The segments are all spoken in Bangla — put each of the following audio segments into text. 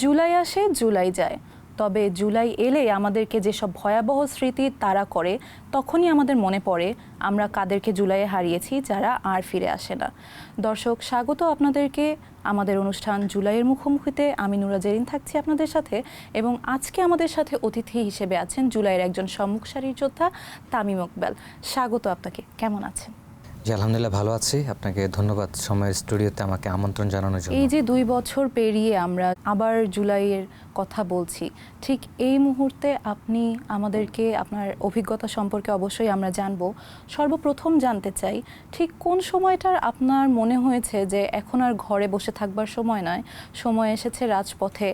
জুলাই আসে জুলাই যায়, তবে জুলাই এলে আমাদেরকে যেসব ভয়াবহ স্মৃতি তাড়া করে তখনই আমাদের মনে পড়ে আমরা কাদেরকে জুলাইয়ে হারিয়েছি যারা আর ফিরে আসে না। দর্শক, স্বাগত আপনাদেরকে আমাদের অনুষ্ঠান জুলাইয়ের মুখোমুখিতে। আমি নুরা জেরিন থাকছি আপনাদের সাথে, এবং আজকে আমাদের সাথে অতিথি হিসেবে আছেন জুলাইয়ের একজন সম্মুখ সারির যোদ্ধা তামিম ইকবাল। স্বাগত আপনাকে, কেমন আছেন? জি, আলহামদুলিল্লাহ ভালো আছি। আপনাকে ধন্যবাদ সময়ের স্টুডিওতে আমাকে আমন্ত্রণ জানানোর জন্য। এই যে 2 বছর পেরিয়ে আমরা আবার জুলাইয়ের কথা বলছি, ঠিক এই মুহূর্তে আপনি আমাদেরকে আপনার অভিজ্ঞতা সম্পর্কে অবশ্যই আমরা জানবো। সর্বপ্রথম জানতে চাই, ঠিক কোন সময়টার আপনার মনে হয়েছে যে এখন আর ঘরে বসে থাকবার সময় নয়, সময় এসেছে রাজপথে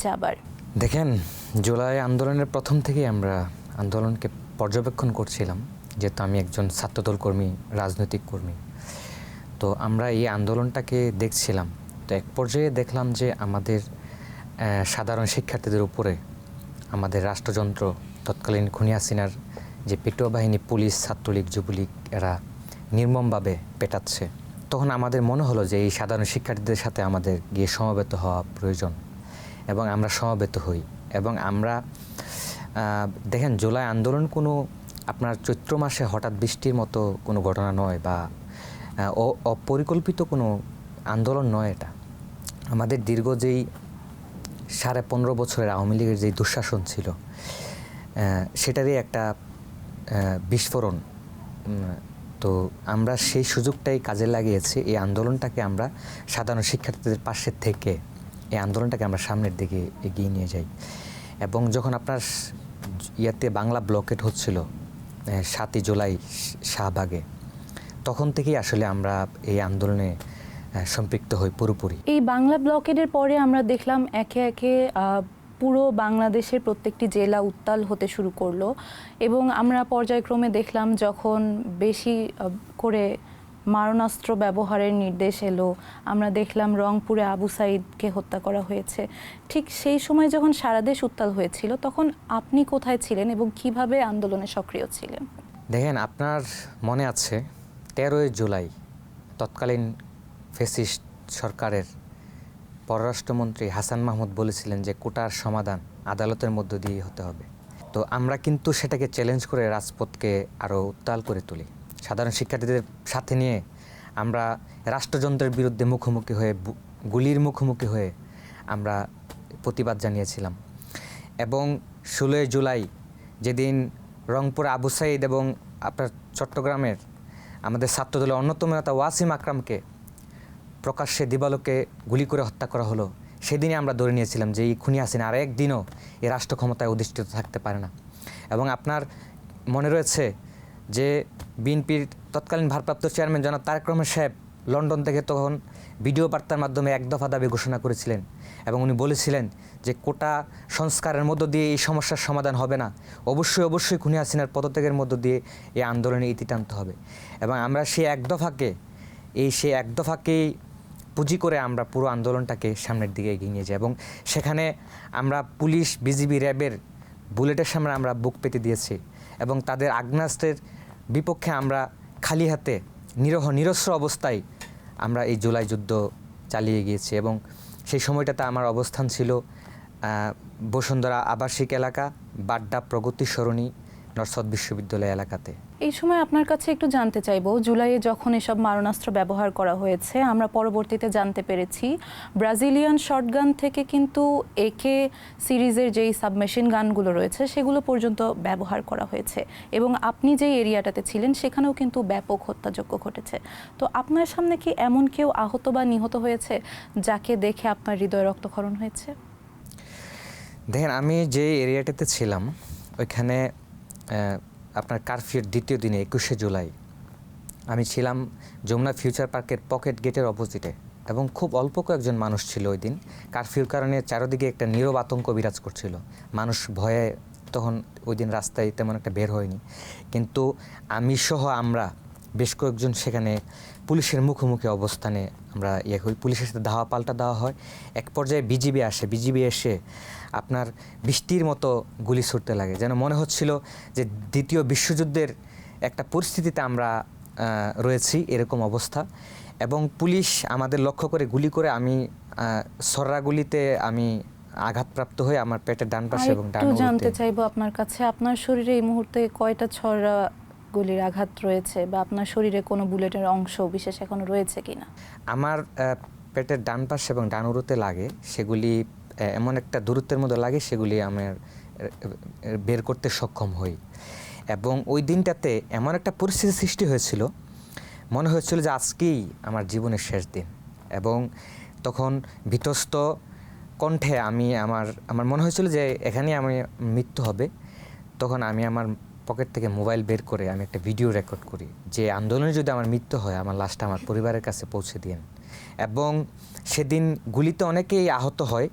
যাবার? দেখেন, জুলাই আন্দোলনের প্রথম থেকেই আমরা আন্দোলনকে পর্যবেক্ষণ করছিলাম, যেহেতু আমি একজন ছাত্রদল কর্মী, রাজনৈতিক কর্মী। তো আমরা এই আন্দোলনটাকে দেখছিলাম। তো এক পর্যায়ে দেখলাম যে আমাদের সাধারণ শিক্ষার্থীদের উপরে আমাদের রাষ্ট্রযন্ত্র, তৎকালীন খুনি হাসিনার যে পেটোয়া বাহিনী, পুলিশ, ছাত্রলীগ, যুবলীগ, এরা নির্মমভাবে পেটাচ্ছে। তখন আমাদের মনে হলো যে এই সাধারণ শিক্ষার্থীদের সাথে আমাদের গিয়ে সমবেত হওয়া প্রয়োজন, এবং আমরা সমবেত হই। এবং আমরা দেখেন, জুলাই আন্দোলন কোনো আপনার চৈত্র মাসে হঠাৎ বৃষ্টির মতো কোনো ঘটনা নয়, বা অপরিকল্পিত কোনো আন্দোলন নয়। এটা আমাদের দীর্ঘ যেই 15.5 বছরের আওয়ামী লীগের যেই দুঃশাসন ছিল, সেটারই একটা বিস্ফোরণ। তো আমরা সেই সুযোগটাই কাজে লাগিয়েছি। এই আন্দোলনটাকে আমরা সাধারণ শিক্ষার্থীদের পাশে থেকে এই আন্দোলনটাকে আমরা সামনের দিকে এগিয়ে নিয়ে যাই। এবং যখন আপনার ইয়াতে বাংলা ব্লকেট হচ্ছিল 7ই জুলাই শাহবাগে, তখন থেকেই আসলে আমরা এই আন্দোলনে সম্পৃক্ত হই পুরোপুরি। এই বাংলা ব্লকেডের পরে আমরা দেখলাম একে একে পুরো বাংলাদেশের প্রত্যেকটি জেলা উত্তাল হতে শুরু করলো, এবং আমরা পর্যায়ক্রমে দেখলাম যখন বেশি করে মারণাস্ত্র ব্যবহারের নির্দেশ এলো, আমরা দেখলাম রংপুরে আবু সাইদকে হত্যা করা হয়েছে। ঠিক সেই সময় যখন সারা দেশ উত্তাল হয়েছিল, তখন আপনি কোথায় ছিলেন এবং কিভাবে আন্দোলনে সক্রিয় ছিলেন? দেখেন, আপনার মনে আছে 13ই জুলাই তৎকালীন ফ্যাসিস্ট সরকারের পররাষ্ট্রমন্ত্রী হাসান মাহমুদ বলেছিলেন যে কোটার সমাধান আদালতের মধ্য দিয়ে হতে হবে। তো আমরা কিন্তু সেটাকে চ্যালেঞ্জ করে রাজপথকে আরও উত্তাল করে তুলি। সাধারণ শিক্ষার্থীদের সাথে নিয়ে আমরা রাষ্ট্রযন্ত্রের বিরুদ্ধে মুখোমুখি হয়ে, গুলির মুখোমুখি হয়ে আমরা প্রতিবাদ জানিয়েছিলাম। এবং 16ই জুলাই যেদিন রংপুর আবু সাইদ এবং আপনার চট্টগ্রামের আমাদের ছাত্রদলের অন্যতম নেতা ওয়াসিম আকরামকে প্রকাশ্যে দিবালোকে গুলি করে হত্যা করা হলো, সেদিনই আমরা ধরে নিয়েছিলাম যে এই খুনি হাসিনা আর একদিনও এই রাষ্ট্র ক্ষমতায় অধিষ্ঠিত থাকতে পারে না। এবং আপনার মনে রয়েছে যে বিএনপির তৎকালীন ভারপ্রাপ্ত চেয়ারম্যান জনাব তারেক রহমান সাহেব লন্ডন থেকে তখন ভিডিও বার্তার মাধ্যমে এক দফা দাবি ঘোষণা করেছিলেন, এবং উনি বলেছিলেন যে কোটা সংস্কারের মধ্য দিয়ে এই সমস্যার সমাধান হবে না, অবশ্যই খুনি হাসিনার পদত্যাগের মধ্য দিয়ে এই আন্দোলনে ইতি টানতে হবে। এবং আমরা সেই এক দফাকেই পুঁজি করে আমরা পুরো আন্দোলনটাকে সামনের দিকে এগিয়ে নিয়ে যাই। এবং সেখানে আমরা পুলিশ, বিজিবি, র্যাবের বুলেটের সামনে আমরা বুক পেতে দিয়েছি, এবং তাদের আগ্নেয়াস্ত্রের বিপক্ষে আমরা খালি হাতে নিরস্ত্র অবস্থায় আমরা এই জুলাই যুদ্ধ চালিয়ে গিয়েছি। এবং সেই সময়টাতে আমার অবস্থান ছিল বসুন্ধরা আবাসিক এলাকা, বাড্ডা প্রগতি সরণি, নর্থ বিশ্ববিদ্যালয় এলাকাতে। এই সময় আপনার কাছে একটু জানতে চাইবো, জুলাইয়ে যখন এসব মারণাস্ত্র ব্যবহার করা হয়েছে, আমরা পরবর্তীতে জানতে পেরেছি ব্রাজিলিয়ান শটগান থেকে কিন্তু একে সিরিজের যেই সাবমেশিন গানগুলো রয়েছে সেগুলো পর্যন্ত ব্যবহার করা হয়েছে, এবং আপনি যেই এরিয়াটাতে ছিলেন সেখানেও কিন্তু ব্যাপক হত্যাযজ্ঞ ঘটেছে। তো আপনার সামনে কি এমন কেউ আহত বা নিহত হয়েছে যাকে দেখে আপনার হৃদয় রক্তক্ষরণ হয়েছে? দেখেন, আমি যে এরিয়াটাতে ছিলাম ওইখানে আপনার কারফিউর দ্বিতীয় দিনে 21শে জুলাই আমি ছিলাম যমুনা ফিউচার পার্কের পকেট গেটের অপোজিটে, এবং খুব অল্প কয়েকজন মানুষ ছিল ওই দিন। কারফিউর কারণে চারদিকে একটা নীরব আতঙ্ক বিরাজ করছিল, মানুষ ভয়ে তখন ওই দিন রাস্তায় তেমন একটা বের হয়নি। কিন্তু আমি সহ আমরা বেশ কয়েকজন সেখানে পুলিশের মুখোমুখি অবস্থানে আমরা হই, পুলিশের সাথে ধাওয়া পাল্টা দেওয়া হয়। এক পর্যায়ে বিজিবি এসে আপনার বৃষ্টির মতো গুলি ছুটতে লাগে, যেন মনে হচ্ছিল যে দ্বিতীয় বিশ্বযুদ্ধের একটা পরিস্থিতিতে আমরা রয়েছি, এরকম অবস্থা। এবং পুলিশ আমাদের লক্ষ্য করে গুলি করে, আমি সররা গুলিতে আমি আঘাতপ্রাপ্ত হয়ে আমার পেটের ডান পাশে এবং ডান একটু জানতে উরুতে। চাইবো আপনার কাছে, আপনার শরীরে এই মুহূর্তে কয়টা ছড়া গুলির আঘাত রয়েছে, বা আপনার শরীরে কোনো বুলেটের অংশ বিশেষ এখনো রয়েছে কিনা? আমার পেটের ডান পাশে এবং ডান উরুতে লাগে, সেগুলি এমন একটা দূরত্বের মধ্যে লাগে, সেগুলি আমার বের করতে সক্ষম হই। এবং ওই দিনটাতে এমন একটা পরিস্থিতি সৃষ্টি হয়েছিল, মনে হয়েছিল যে আজকেই আমার জীবনের শেষ দিন। এবং তখন ভীতস্ত কণ্ঠে আমি আমার মনে হয়েছিল যে এখানেই আমি মৃত্যু হবে। তখন আমি আমার পকেট থেকে মোবাইল বের করে আমি একটা ভিডিও রেকর্ড করি যে আন্দোলনে যদি আমার মৃত্যু হয়, আমার লাশটা আমার পরিবারের কাছে পৌঁছে দিন। এবং সেদিন গুলিতে অনেকেই আহত হয়,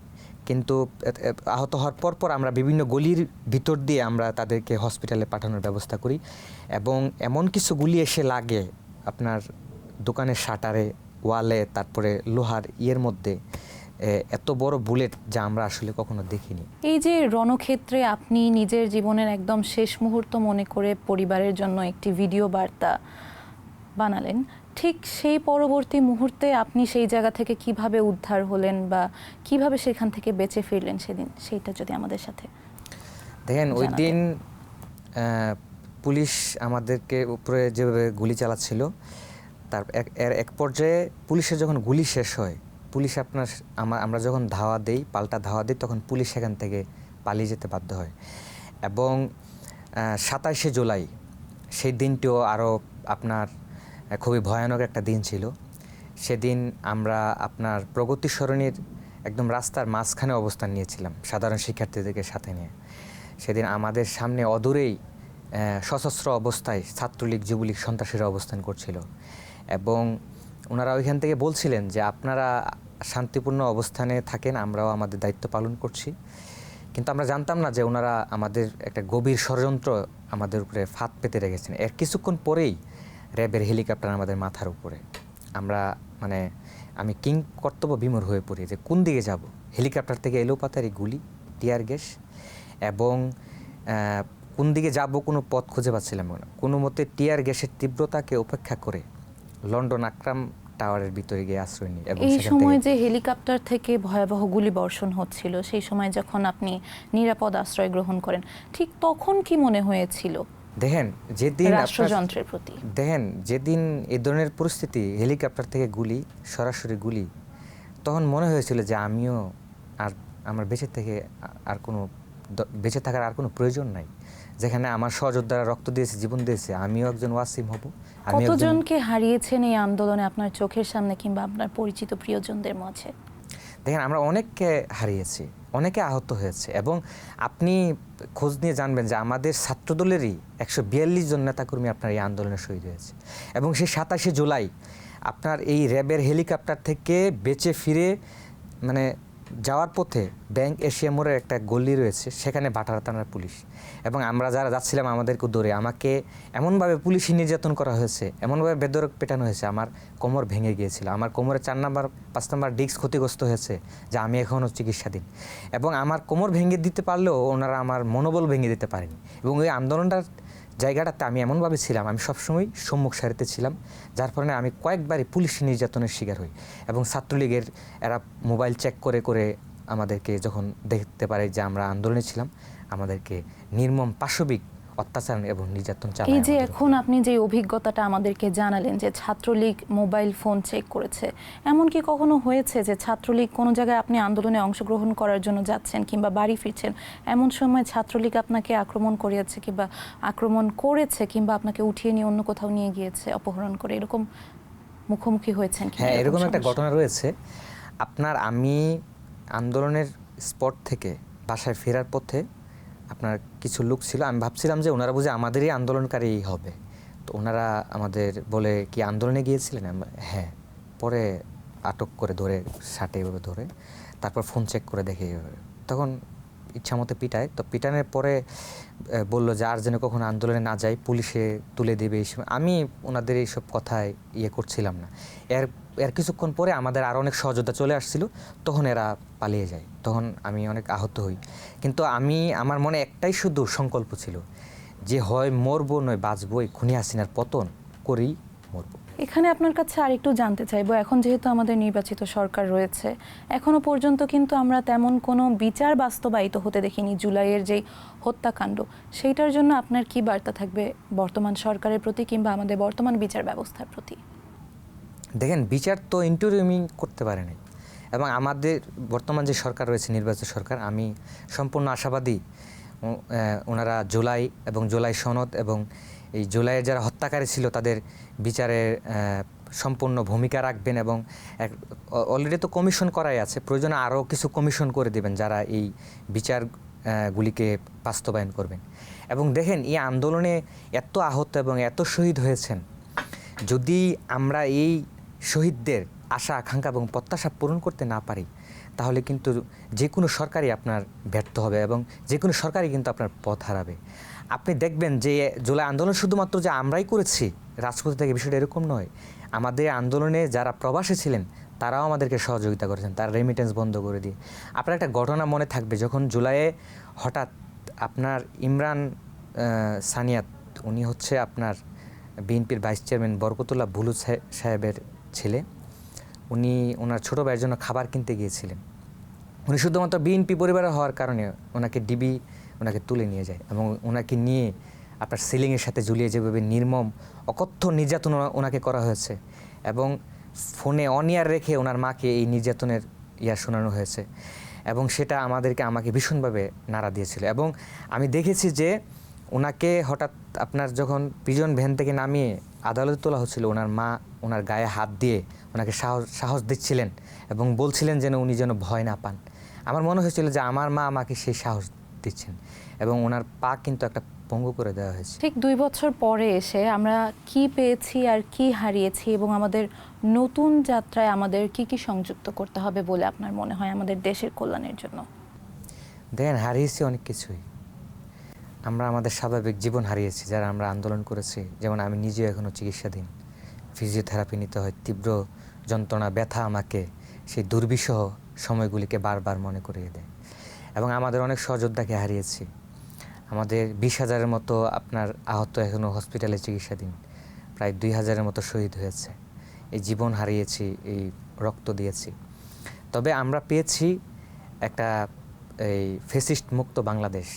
কিন্তু আহত হওয়ার পর আমরা বিভিন্ন গলির ভিতর দিয়ে আমরা তাদেরকে হসপিটালে পাঠানোর ব্যবস্থা করি। এবং এমন কিছু গুলি এসে লাগে আপনার দোকানের শাটারে, ওয়ালে, তারপরে লোহার মধ্যে, এত বড় বুলেট যা আমরা আসলে কখনো দেখিনি। এই যে রণক্ষেত্রে আপনি নিজের জীবনের একদম শেষ মুহূর্ত মনে করে পরিবারের জন্য একটি ভিডিও বার্তা বানালেন, ঠিক সেই পরবর্তী মুহূর্তে আপনি সেই জায়গা থেকে কিভাবে উদ্ধার হলেন বা কিভাবে সেখান থেকে বেঁচে ফিরলেন সেদিন, সেইটা যদি আমাদের সাথে দেখেন, ওই জানাতেন। দিন পুলিশ আমাদেরকে উপরে যেভাবে গুলি চালাচ্ছিল, তার এক পর্যায়ে পুলিশের যখন গুলি শেষ হয়, পুলিশ আমরা যখন ধাওয়া দেই, পাল্টা ধাওয়া দিই, তখন পুলিশ সেখান থেকে পালিয়ে যেতে বাধ্য হয়। এবং 27শে জুলাই সেই দিনটিও আরও আপনার খুবই ভয়ানক একটা দিন ছিল। সেদিন আমরা আপনার প্রগতি সরণির একদম রাস্তার মাঝখানে অবস্থান নিয়েছিলাম সাধারণ শিক্ষার্থীদেরকে সাথে নিয়ে। সেদিন আমাদের সামনে অদূরেই সশস্ত্র অবস্থায় ছাত্রলীগ, যুবলীগ সন্ত্রাসীরা অবস্থান করছিল। এবং ওনারা ওইখান থেকে বলছিলেন যে আপনারা শান্তিপূর্ণ অবস্থানে থাকেন, আমরাও আমাদের দায়িত্ব পালন করছি। কিন্তু আমরা জানতাম না যে ওনারা আমাদের একটা গভীর ষড়যন্ত্র আমাদের উপরে ফাঁদ পেতে রেখেছেন। এর কিছুক্ষণ পরেই র্যাবের হেলিকপ্টার আমাদের মাথার উপরে। আমি কিং কর্তব্য বিমূঢ় হয়ে পড়ি যে কোন দিকে যাব। হেলিকপ্টার থেকে এলোপাতারি গুলি, টিয়ার গ্যাস, এবং কোন দিকে যাব কোনো পথ খুঁজে পাচ্ছিলাম না। কোনো মতে টিয়ার গ্যাসের তীব্রতাকে উপেক্ষা করে লন্ডন আকরাম টাওয়ারের ভিতরে গিয়ে আশ্রয় নিই। এবং এই সময় যে হেলিকপ্টার থেকে ভয়াবহ গুলি বর্ষণ হচ্ছিল, সেই সময় যখন আপনি নিরাপদ আশ্রয় গ্রহণ করেন, ঠিক তখন কি মনে হয়েছিল দেখেন যেদিন রাষ্ট্রযন্ত্রের প্রতি? দেখেন যেদিন এই ধরনের পরিস্থিতি, হেলিকপ্টার থেকে গুলি, সরাসরি গুলি, তখন মনে হয়েছিল যে আমিও আমার বেঁচে থাকার আর কোনো প্রয়োজন নাই। যেখানে আমার সহযোদ্ধারা রক্ত দিয়েছে, জীবন দিয়েছে, আমিও একজন ওয়াসিম হব। কতজনকে হারিয়েছেন এই আন্দোলনে আপনার চোখের সামনে কিংবা আপনার পরিচিত প্রিয়জনদের মাঝে? দেখেন, আমরা অনেককে হারিয়েছি, অনেকে আহত হয়েছে। এবং আপনি খোঁজ নিয়ে জানবেন যে আমাদের ছাত্রদলেরই 142 জন নেতাকর্মী আপনার এই আন্দোলনে শহীদ হয়েছে। এবং সেই 27শে জুলাই আপনার এই র্যাবের হেলিকপ্টার থেকে বেঁচে ফিরে যাওয়ার পথে ব্যাংক এশিয়া মোড়ের একটা গলি রয়েছে, সেখানে ভাটারা থানার পুলিশ এবং আমরা যারা যাচ্ছিলাম আমাদেরকে ধরে আমাকে এমনভাবে পুলিশি নির্যাতন করা হয়েছে, এমনভাবে বেদরক পেটানো হয়েছে, আমার কোমর ভেঙে গিয়েছিল। আমার কোমরে 4 নাম্বার 5 নাম্বার ডিস্ক ক্ষতিগ্রস্ত হয়েছে, যা আমি এখনও চিকিৎসাধীন। এবং আমার কোমর ভেঙে দিতে পারলেও ওনারা আমার মনোবল ভেঙে দিতে পারেনি। এবং ওই আন্দোলনটার জায়গাটাতে আমি এমনভাবে ছিলাম, আমি সবসময় সম্মুখ সারিতে ছিলাম, যার ফলে আমি কয়েকবারই পুলিশি নির্যাতনের শিকার হই। এবং ছাত্রলীগের এরা মোবাইল চেক করে করে আমাদেরকে যখন দেখতে পারে যে আমরা আন্দোলনে ছিলাম, আমাদেরকে নির্মম পাশবিক অত্যাচার এবং নির্যাতন চালায়। এই যে এখন আপনি যে অভিজ্ঞতাটা আমাদেরকে জানালেন যে ছাত্রলীগ মোবাইল ফোন চেক করেছে, এমন কি কখনো হয়েছে যে ছাত্রলীগ কোনো জায়গায় আপনি আন্দোলনে অংশগ্রহণ করার জন্য যাচ্ছেন কিংবা বাড়ি ফিরছেন, এমন সময় ছাত্রলীগ আপনাকে আক্রমণ করেছে কিংবা আক্রমণ করেছে কিংবা আপনাকে উঠিয়ে নিয়ে অন্য কোথাও নিয়ে গিয়েছে অপহরণ করে, এরকম মুখোমুখি হয়েছেন? হ্যাঁ, এরকম একটা ঘটনা রয়েছে। আমি আন্দোলনের স্পট থেকে বাসায় ফেরার পথে আপনার কিছু লোক ছিল, আমি ভাবছিলাম যে ওনারা বুঝে আমাদেরই আন্দোলনকারী হবে। তো ওনারা আমাদের বলে, কি আন্দোলনে গিয়েছিলেন? হ্যাঁ। পরে আটক করে ধরে, শার্টে এভাবে ধরে, তারপর ফোন চেক করে দেখে, তখন ইচ্ছা মতো পিটায়। তো পিটানোর পরে বললো যে আর যেন কখনো আন্দোলনে না যায়, পুলিশে তুলে দেবে। এই সময় আমি ওনাদের এইসব কথায় করছিলাম না। এর কিছুক্ষণ পরে আমাদের আরও অনেক সহযোদ্ধা চলে আসছিল, তখন এরা পালিয়ে যায়। তখন আমি অনেক আহত হই। কিন্তু আমার মনে একটাই শুধু সংকল্প ছিল যে হয় মরবো নয় বাঁচবো, এই খুনি হাসিনার পতন করেই মরবো। এখানে আপনার কাছে আরেকটু জানতে চাইবো, এখন যেহেতু আমাদের নির্বাচিত সরকার রয়েছে, এখনো পর্যন্ত কিন্তু আমরা তেমন কোনো বিচার বাস্তবায়িত হতে দেখিনি জুলাইয়ের যেই হত্যাকাণ্ড, সেইটার জন্য আপনার কি বার্তা থাকবে বর্তমান সরকারের প্রতি কিংবা আমাদের বর্তমান বিচার ব্যবস্থার প্রতি? দেখেন, বিচার তো ইন্টারিমিং করতে পারে নাই, এবং আমাদের বর্তমান যে সরকার রয়েছে, নির্বাচিত সরকার, আমি সম্পূর্ণ আশাবাদী ওনারা জুলাই এবং জুলাই সনদ এবং এই জুলাইয়ের যারা হত্যাকারী ছিল তাদের বিচারে সম্পূর্ণ ভূমিকা রাখবেন, এবং অলরেডি তো কমিশন করাই আছে, প্রয়োজনে আরও কিছু কমিশন করে দেবেন যারা এই বিচারগুলিকে বাস্তবায়ন করবেন। এবং দেখেন, এই আন্দোলনে এত আহত এবং এত শহীদ হয়েছেন, যদি আমরা এই শহীদদের আশা আকাঙ্ক্ষা এবং প্রত্যাশা পূরণ করতে না পারি, তাহলে কিন্তু যে কোনো সরকারই আপনার ব্যর্থ হবে এবং যে কোনো সরকারই কিন্তু আপনার পথ হারাবে। আপনি দেখবেন যে জুলাই আন্দোলন শুধুমাত্র যে আমরাই করেছি রাজপথে থেকে, বিষয়টা এরকম নয়। আমাদের আন্দোলনে যারা প্রবাসী ছিলেন তারাও আমাদেরকে সহযোগিতা করেছেন, তারা রেমিটেন্স বন্ধ করে দিয়ে। আপনার একটা ঘটনা মনে থাকবে, যখন জুলাইয়ে হঠাৎ আপনার ইমরান সানিয়াত, উনি হচ্ছে আপনার বিএনপির ভাইস চেয়ারম্যান বরকতুল্লাহ বুলু সাহেবের ছেলে, উনি ওনার ছোটো ভাইয়ের জন্য খাবার কিনতে গিয়েছিলেন। উনি শুধুমাত্র বিএনপি পরিবারের হওয়ার কারণে ওনাকে ডিবি ওনাকে তুলে নিয়ে যায় এবং ওনাকে নিয়ে আপনার সিলিংয়ের সাথে ঝুলিয়ে যেভাবে নির্মম অকথ্য নির্যাতন ওনাকে করা হয়েছে, এবং ফোনে অন ইয়ার রেখে ওনার মাকে এই নির্যাতনের শোনানো হয়েছে, এবং সেটা আমাকে ভীষণভাবে নাড়া দিয়েছিল। এবং আমি দেখেছি যে ওনাকে হঠাৎ আপনার যখন প্রিজন ভ্যান থেকে নামিয়ে আদালতে তোলা হচ্ছিল, ওনার মা ওনার গায়ে হাত দিয়ে ওনাকে সাহস দিচ্ছিলেন এবং বলছিলেন যেন উনি যেন ভয় না পান। আমার মনে হয়েছিল যে আমার মা আমাকে সেই সাহস দিচ্ছেন, এবং ওনার পা কিন্তু একটা পঙ্গু করে দেওয়া হয়েছে। ঠিক 2 বছর পরে এসে আমরা কি পেয়েছি আর কি হারিয়েছি, এবং আমাদের নতুন যাত্রায় আমাদের কি কি সংযুক্ত করতে হবে বলে আপনার মনে হয় আমাদের দেশের কল্যাণের জন্য? দেখেন, হারিয়েছি অনেক কিছুই। আমরা আমাদের স্বাভাবিক জীবন হারিয়েছি যারা আমরা আন্দোলন করেছি। যেমন আমি নিজেও এখনও চিকিৎসাধীন, ফিজিওথেরাপি নিতে হয়, তীব্র যন্ত্রণা ব্যথা আমাকে সেই দুর্বিষহ সময়গুলিকে বারবার মনে করিয়ে দেয়। এবং আমাদের অনেক সহযোদ্ধাকে হারিয়েছি। আমাদের 20,000-এর মতো আপনার আহত এখনও হসপিটালে চিকিৎসাধীন, প্রায় 2,000-এর মতো শহীদ হয়েছে। এই জীবন হারিয়েছি, এই রক্ত দিয়েছি। তবে আমরা পেয়েছি একটা এই ফ্যাসিস্ট মুক্ত বাংলাদেশ,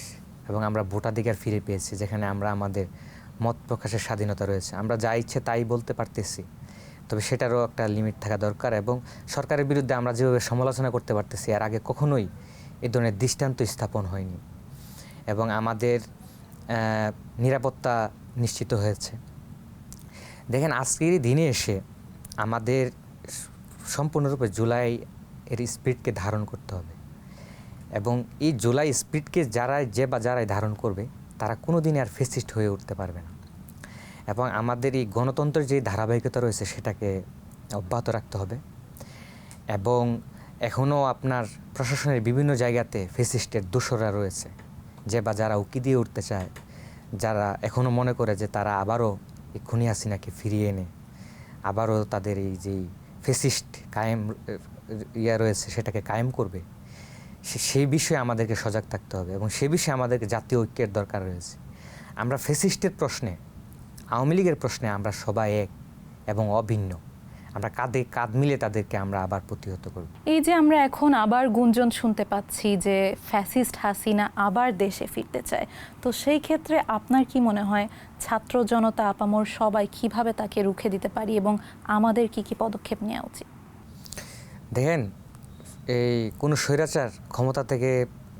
এবং আমরা ভোটাধিকার ফিরে পেয়েছি, যেখানে আমরা আমাদের মত প্রকাশের স্বাধীনতা রয়েছে। আমরা যা ইচ্ছে তাই বলতে পারতেছি, তবে সেটারও একটা লিমিট থাকা দরকার। এবং সরকারের বিরুদ্ধে আমরা যেভাবে সমালোচনা করতে পারতেছি, এর আগে কখনোই এ ধরনের দৃষ্টান্ত স্থাপন হয়নি। এবং আমাদের নিরাপত্তা নিশ্চিত হয়েছে। দেখেন, আজকের দিনে এসে আমাদের সম্পূর্ণরূপে জুলাই এর স্পিরিটকে ধারণ করতে হবে, এবং এই জুলাই স্পিরিটকে যারাই ধারণ করবে তারা কোনো দিনই আর ফেসিস্ট হয়ে উঠতে পারবে না। এবং আমাদের এই গণতন্ত্রের যে ধারাবাহিকতা রয়েছে সেটাকে অব্যাহত রাখতে হবে। এবং এখনও আপনার প্রশাসনের বিভিন্ন জায়গাতে ফেসিস্টের দোসররা রয়েছে, যারা উকি দিয়ে উঠতে চায়, যারা এখনও মনে করে যে তারা আবারও এই খুনি হাসিনাকে ফিরিয়ে এনে আবারও তাদের এই যে ফেসিস্ট কায়েম রয়েছে সেটাকে কায়েম করবে। সেই বিষয়ে আমাদেরকে সজাগ থাকতে হবে, এবং সেই বিষয়ে আমাদেরকে জাতীয় ঐক্যের দরকার রয়েছে। আমরা ফেসিস্টের প্রশ্নে, আওয়ামী লীগের প্রশ্নে আমরা সবাই এক এবং অভিন্ন। আমরা কাঁধে কাঁধ মিলে তাদেরকে আমরা আবার প্রতিহত করব। এই যে আমরা এখন আবার গুঞ্জন শুনতে পাচ্ছি যে ফ্যাসিস্ট হাসিনা আবার দেশে ফিরতে চায়, তো সেই ক্ষেত্রে আপনার কি মনে হয় ছাত্র জনতা আপামর সবাই কিভাবে তাকে রুখে দিতে পারি, এবং আমাদের কি কি পদক্ষেপ নেওয়া উচিত? দেখেন, এই কোনো স্বৈরাচার ক্ষমতা থেকে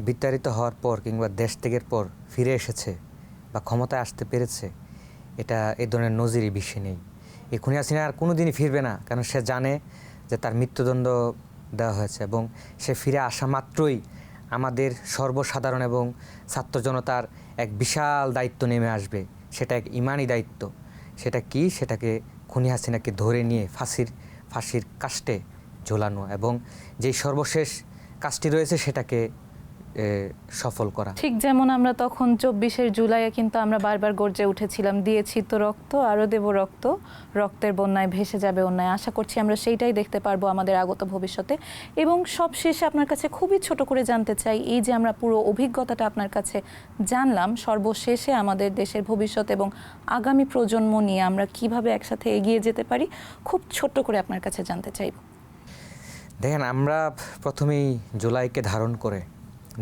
বিতাড়িত হওয়ার পর কিংবা দেশ ত্যাগের পর ফিরে এসেছে বা ক্ষমতায় আসতে পেরেছে, এটা এই ধরনের নজিরই বিশ্বে নেই। এই খুনি হাসিনা আর কোনো দিনই ফিরবে না, কারণ সে জানে যে তার মৃত্যুদণ্ড দেওয়া হয়েছে, এবং সে ফিরে আসা মাত্রই আমাদের সর্বসাধারণ এবং ছাত্র জনতার এক বিশাল দায়িত্ব নেমে আসবে। সেটা এক ইমানি দায়িত্ব। সেটা কি? সেটাকে খুনি হাসিনাকে ধরে নিয়ে ফাঁসির কাস্টে ঝোলানো, এবং যেই সর্বশেষ কাজটি রয়েছে সেটাকে সফল করা। ঠিক যেমন আমরা তখন 24শে জুলাইয়ে কিন্তু আমরা বারবার গর্জে উঠেছিলাম, দিয়েছি তো রক্ত, আরও দেব রক্ত, রক্তের বন্যায় ভেসে যাবে অন্যায়। আশা করছি আমরা সেইটাই দেখতে পারবো আমাদের আগত ভবিষ্যতে। এবং সব শেষে আপনার কাছে খুবই ছোট করে জানতে চাই, এই যে আমরা পুরো অভিজ্ঞতাটা আপনার কাছে জানলাম, সর্বশেষে আমাদের দেশের ভবিষ্যৎ এবং আগামী প্রজন্ম নিয়ে আমরা কিভাবে একসাথে এগিয়ে যেতে পারি, খুব ছোট্ট করে আপনার কাছে জানতে চাইব। দেখেন, আমরা প্রথমেই জুলাইকে ধারণ করে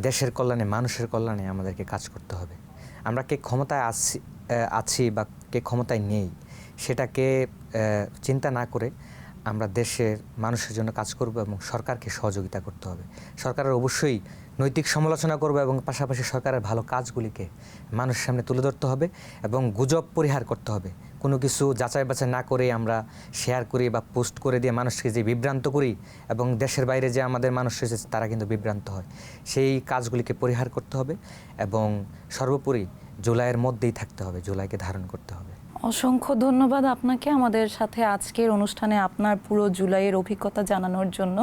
দেশের কল্যাণে, মানুষের কল্যাণে আমাদেরকে কাজ করতে হবে। আমরা কে ক্ষমতায় আছি বা কে ক্ষমতায় নেই সেটাকে চিন্তা না করে আমরা দেশের মানুষের জন্য কাজ করব এবং সরকারকে সহযোগিতা করতে হবে। সরকারের অবশ্যই নৈতিক সমালোচনা করব এবং পাশাপাশি সরকারের ভালো কাজগুলিকে মানুষের সামনে তুলে ধরতে হবে এবং গুজব পরিহার করতে হবে। কোনো কিছু যাচাই বাছাই না করে আমরা শেয়ার করি বা পোস্ট করে দিয়ে মানুষকে যে বিভ্রান্ত করি এবং দেশের বাইরে যে আমাদের মানুষ রয়েছে তারা কিন্তু বিভ্রান্ত হয়, সেই কাজগুলিকে পরিহার করতে হবে এবং সর্বোপরি জুলাইয়ের মধ্যেই থাকতে হবে, জুলাইকে ধারণ করতে হবে। অসংখ্য ধন্যবাদ আপনাকে আমাদের সাথে আজকের অনুষ্ঠানে আপনার পুরো জুলাইয়ের অভিজ্ঞতা জানানোর জন্য।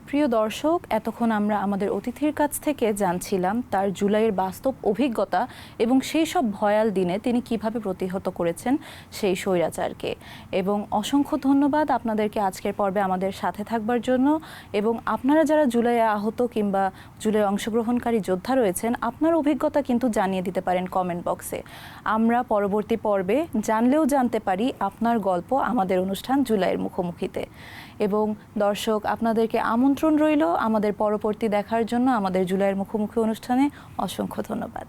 প্রিয় দর্শক, এতক্ষণ আমরা আমাদের অতিথির কাছ থেকে জানছিলাম তার জুলাইয়ের বাস্তব অভিজ্ঞতা এবং সেই সব ভয়াল দিনে তিনি কিভাবে প্রতিহত করেছেন সেই স্বৈরাচারকে। এবং অসংখ্য ধন্যবাদ আপনাদেরকে আজকের পর্বে আমাদের সাথে থাকবার জন্য। এবং আপনারা যারা জুলাইয়ে আহত কিংবা জুলাইয়ে অংশগ্রহণকারী যোদ্ধা রয়েছেন, আপনার অভিজ্ঞতা কিন্তু জানিয়ে দিতে পারেন কমেন্ট বক্সে। আমরা পরবর্তী পর্বে জানলেও জানতে পারি আপনার গল্প আমাদের অনুষ্ঠান জুলাইয়ের মুখোমুখিতে। এবং দর্শক, আপনাদেরকে আমন্ত্রণ রইল আমাদের পরবর্তী দেখার জন্য আমাদের জুলাইয়ের মুখোমুখি অনুষ্ঠানে। অসংখ্য ধন্যবাদ।